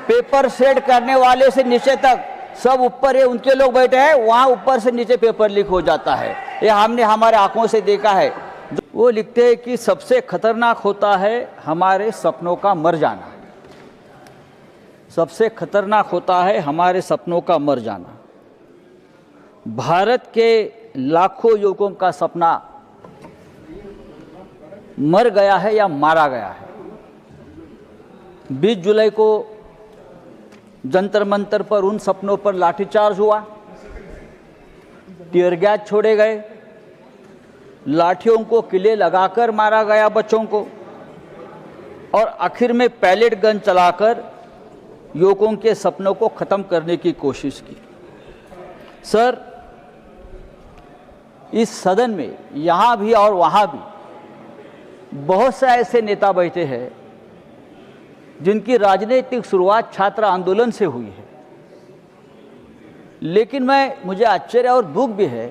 Paper shade करने वाले से नीचे तक सब ऊपर ये उनके लोग बैठे हैं, वहाँ ऊपर से नीचे पेपर लीक हो जाता है। ये हमने हमारे आंखों से देखा है। वो लिखते हैं कि सबसे खतरनाक होता है हमारे सपनों का मर जाना। सबसे खतरनाक होता है हमारे सपनों का मर जाना। भारत के लाखों युवकों का सपना मर गया है या मारा गया है। 20 जुलाई को जंतर मंतर पर उन सपनों पर लाठीचार्ज हुआ, टीयर गैस छोड़े गए, लाठियों को किले लगाकर मारा गया बच्चों को, और आखिर में पैलेट गन चलाकर युवकों के सपनों को ख़त्म करने की कोशिश की। सर, इस सदन में यहाँ भी और वहाँ भी बहुत से ऐसे नेता बैठे हैं जिनकी राजनीतिक शुरुआत छात्र आंदोलन से हुई है, लेकिन मुझे आश्चर्य और दुख भी है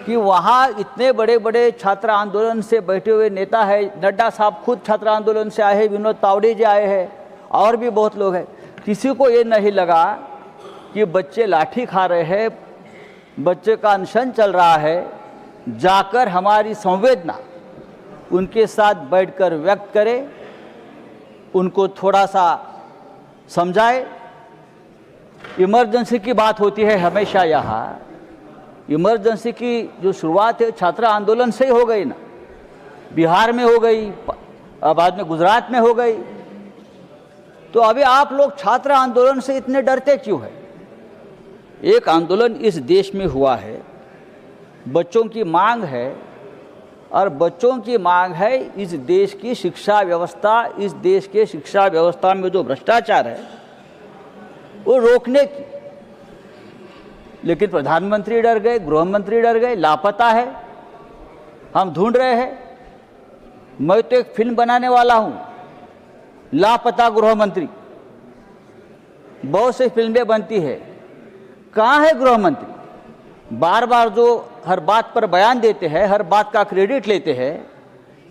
कि वहाँ इतने बड़े बड़े छात्र आंदोलन से बैठे हुए नेता है। नड्डा साहब खुद छात्र आंदोलन से आए हैं, विनोद तावड़े जी आए हैं, और भी बहुत लोग हैं। किसी को ये नहीं लगा कि बच्चे लाठी खा रहे हैं, बच्चे का अनशन चल रहा है, जाकर हमारी संवेदना उनके साथ बैठकर व्यक्त करें, उनको थोड़ा सा समझाए। इमरजेंसी की बात होती है हमेशा यहाँ। इमरजेंसी की जो शुरुआत है छात्र आंदोलन से ही हो गई ना, बिहार में हो गई, बाद में गुजरात में हो गई। तो अभी आप लोग छात्र आंदोलन से इतने डरते क्यों है? एक आंदोलन इस देश में हुआ है, बच्चों की मांग है, और बच्चों की मांग है इस देश की शिक्षा व्यवस्था, इस देश के शिक्षा व्यवस्था में जो भ्रष्टाचार है वो रोकने की। लेकिन प्रधानमंत्री डर गए, गृह मंत्री डर गए, लापता है, हम ढूंढ रहे हैं। मैं तो एक फिल्म बनाने वाला हूं, लापता गृह मंत्री। बहुत सी फिल्में बनती है, कहाँ है गृह मंत्री? बार बार जो हर बात पर बयान देते हैं, हर बात का क्रेडिट लेते हैं,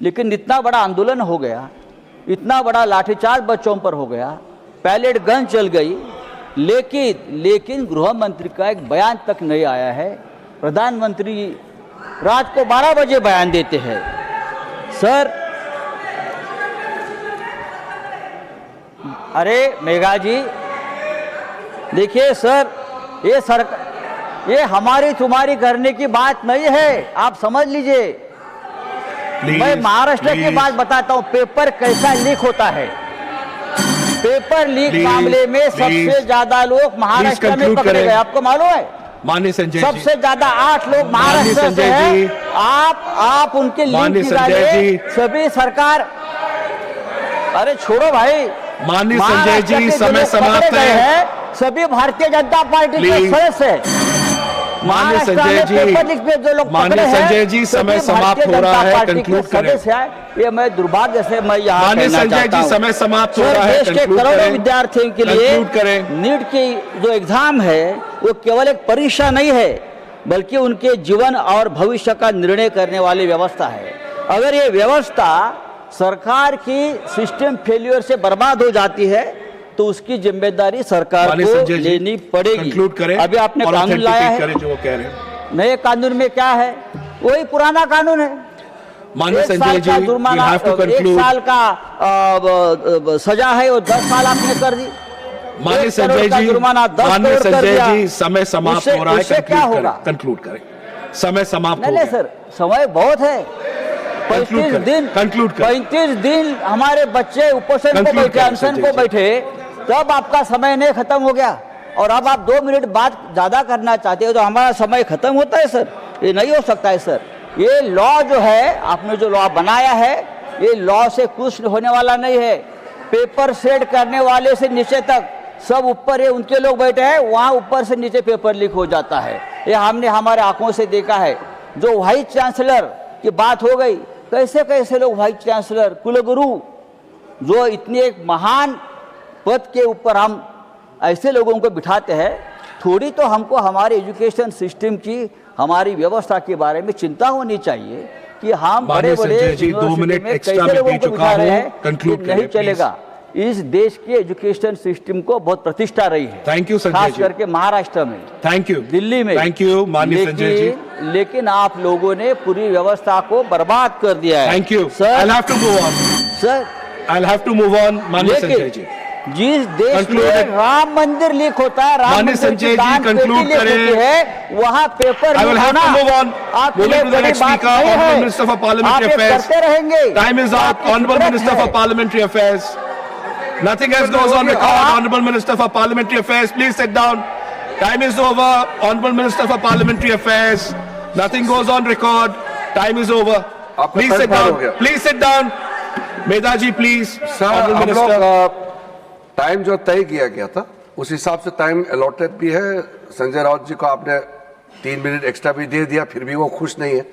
लेकिन इतना बड़ा आंदोलन हो गया, इतना बड़ा लाठीचार्ज बच्चों पर हो गया, पैलेट गन चल गई, लेकिन गृह मंत्री का एक बयान तक नहीं आया है। प्रधानमंत्री रात को 12 बजे बयान देते हैं। सर, अरे मेघा जी, देखिए सर, ये हमारी तुम्हारी करने की बात नहीं है, आप समझ लीजिए। मैं महाराष्ट्र की बात बताता हूं, पेपर कैसा लीक होता है। पेपर लीक मामले में सबसे ज्यादा लोग महाराष्ट्र में पकड़े गए, आपको मालूम है? माननीय संजय जी, सबसे ज्यादा 8 लोग महाराष्ट्र से हैं। आप उनके लिंक निकालिए। सभी सरकार, अरे छोड़ो भाई, माननीय संजय जी, समय समाप्त है। सभी भारतीय जनता पार्टी के सदस्य हैं। माननीय संजय जी, समय समाप्त हो रहा है, कंक्लूड करें। ये मैं दुर्भाग्य से मैं यहाँ माननीय संजय जी, समय समाप्त हो रहा है, देश के करोड़ों विद्यार्थियों के लिए नीट की जो एग्जाम है वो केवल एक परीक्षा नहीं है, बल्कि उनके जीवन और भविष्य का निर्णय करने वाली व्यवस्था है। अगर ये व्यवस्था सरकार की सिस्टम फेल्यूर से बर्बाद हो जाती है तो उसकी जिम्मेदारी सरकार को लेनी पड़ेगी। अभी आपने कानून लाया है, जो कह रहे हैं नए कानून में क्या है? वही पुराना कानून है। माननीय संजय जी, जुर्माना, 1 साल का सजा है, वो 10 साल आपने कर दी। माननीय संजय जी, समय समाप्त हो रहा है, क्या होगा? कंक्लूड करें। समय समाप्त हो गया। नहीं सर, समय बहुत है। 35 दिन हमारे बच्चे उपोषण को बैठे, अनशन को बैठे, तब आपका समय नहीं खत्म हो गया, और अब आप 2 मिनट बात ज्यादा करना चाहते हो तो हमारा समय खत्म होता है सर? ये नहीं हो सकता है सर। ये लॉ जो है, आपने जो लॉ बनाया है, ये लॉ से कुछ होने वाला नहीं है। पेपर शेड करने वाले से नीचे तक सब ऊपर ये उनके लोग बैठे हैं, वहाँ ऊपर से नीचे पेपर लीक हो जाता है। ये हमने हमारे आंखों से देखा है। जो वाइस चांसलर की बात हो गई, कैसे कैसे लोग वाइस चांसलर, कुलगुरु, जो इतने एक महान पद के ऊपर हम ऐसे लोगों को बिठाते हैं। थोड़ी तो हमको हमारे एजुकेशन सिस्टम की, हमारी व्यवस्था के बारे में चिंता होनी चाहिए कि हम बड़े बड़े यूनिवर्सिटी में कैसे लोगों को बिठा रहे हैं, नहीं चलेगा। इस देश के एजुकेशन सिस्टम को बहुत प्रतिष्ठा रही है। थैंक यू संजय खास जी, करके महाराष्ट्र में, थैंक यू, दिल्ली में। थैंक यू माननीय संजय जी, लेकिन आप लोगों ने पूरी व्यवस्था को बर्बाद कर दिया है। Thank you sir. I have to move on, sir I have to move on माननीय संजय जी। जिस देश में Concluded. राम मंदिर लीक होता है, राम माननीय मंदिर संजय की जी, दान पेटी conclude लीक करें। होती है, वहाँ paper I will leak have to होना move on. आपके Moving लिए to the बड़ी next बात speaker, नहीं Honorable है। Minister for आप Parliamentary ये Affairs. करते रहेंगे। Time is up. आपकी Honorable फितरत Minister है। for Parliamentary Affairs. Nothing else goes on record. Honorable Minister for Parliamentary Affairs, please sit down. Time is over. Honorable Minister for Parliamentary Affairs. Nothing goes on record. Time is over. Please sit down. Please sit down. Medha ji, please. Sir Honorable हम Minister. लोग time जो तय किया गया था उस हिसाब से टाइम अलॉटेड भी है। संजय राउत जी को आपने 3 मिनट एक्स्ट्रा भी दे दिया, फिर भी वो खुश नहीं है।